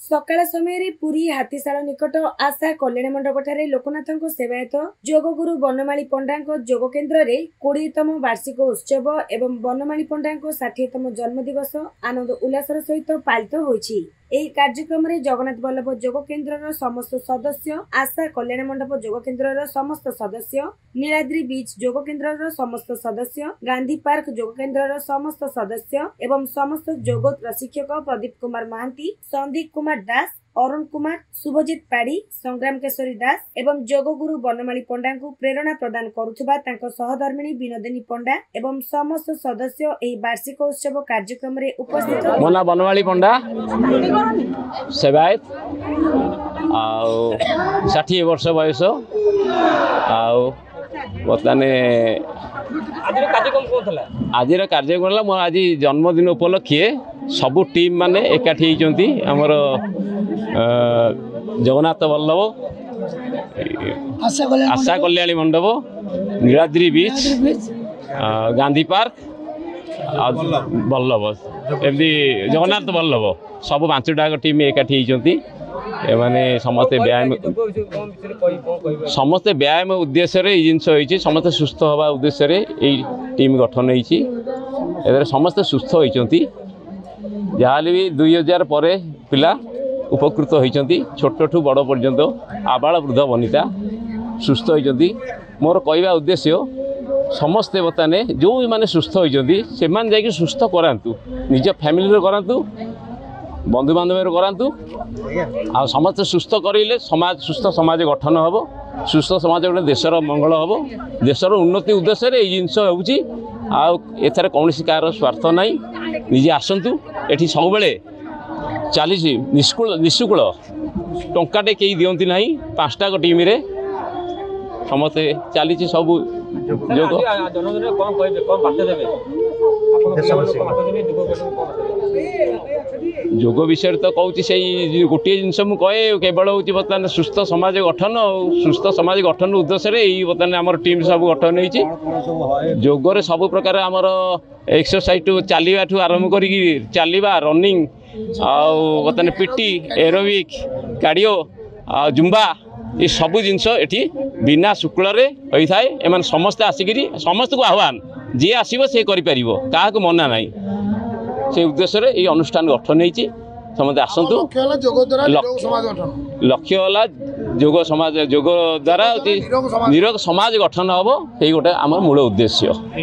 सकाळ समय पुरी हाथीशाला निकट आशा कल्याण मंडप ठारे लोकनाथ सेवायत जोगगुरु बनमाली पंडा जोग केन्द्र रे 20तम वार्षिक उत्सव एवं बनमाली पंडा 60तम जन्मदिवस आनंद उल्लासर सहित पालित होईछि। एही कार्यक्रम रे जगन्नाथ बल्लभ जोग केन्द्र समस्त सदस्य, आशा कल्याण मंडप जोग केन्द्र समस्त सदस्य, नीलाद्री बीच जोग केन्द्र समस्त सदस्य, गांधी पार्क जोग केन्द्र समस्त सदस्य एवं समस्त जोग प्रशिक्षक प्रदीप कुमार महांती, संदीप कुमार दास, अरुण कुमार, शुभजीत पाड़ी, संग्राम केशरी दास एवं जोगगुरु बनमाली पंडा को प्रेरणा प्रदान करुथुबा तांको सहधर्मिणी विनोदिनी पंडा एवं समस्त सदस्य एही वार्षिक उत्सव कार्यक्रम रे उपस्थित। मोना बनमाली पंडा सेवायत 60 वर्ष बयस बर्तने आज कार्यक्रम मोर आज जन्मदिन उपलक्षे सबू टीम माने एकाठी होती आमर जगन्नाथ बल्लभ आशा कल्याणी मंडप, नीलाद्री बीच, गांधी पार्क, बल्लभ एमती जगन्नाथ बल्लभ सब 5टा टीम एकाठी होती माने समस्ते व्यायाम उद्देश्य जिनस समस्ते सुस्थ हवा उद्देश्य टीम गठन होती समस्ते सुस्थ होती जहाँ भी 2000 पर पिला उपकृत होती छोट ठू बड़ पर्यंत आबाल वृद्ध वनिता सुस्थ होती। मोर कहवा उद्देश्य समस्ते बर्तने जो मैंने सुस्थ होती से जाकि सुस्थ करातु निज फैमिली करातु बंधु बांधव करातु आ समस्त सुस्थ करें समाज सुस्थ समाज गठन हम सुस्थ समाज गोटे देशर मंगल हम देशर उन्नति उद्देश्य ये जिनस होथर कौन कार स्वार्थ ना निजे आसतु ये सब चली निःशुल्क टंकाटे कई दिखती ना 5टा टीम रे समस्ते चली सब जोग विषय तो कहूँ से गोटे जिनस मुझे केवल हूँ बर्तमान सुस्थ समाज गठन सुस्थ समाज गठन उद्देश्य बर्तमान आम टीम सब गठन होती जोगरे सब प्रकार आमर एक्सरसाइज टू चलवा ठू आरंभ कर चलवा रनिंग बर्तमान पीटी एरोबिक कार्डियो जुम्बा ये सब जिनस ये बिना शुक्ल होता है एम समस्ते आसिक समस्त को आह्वान जी आसो सी कर क्या मना ना से उद्देश्य ये अनुष्ठान गठन होती समस्त आसतु लक्ष्य है जोग समाज जोग द्वारा निरोग समाज गठन हम ये गोटे आम मूल उद्देश्य।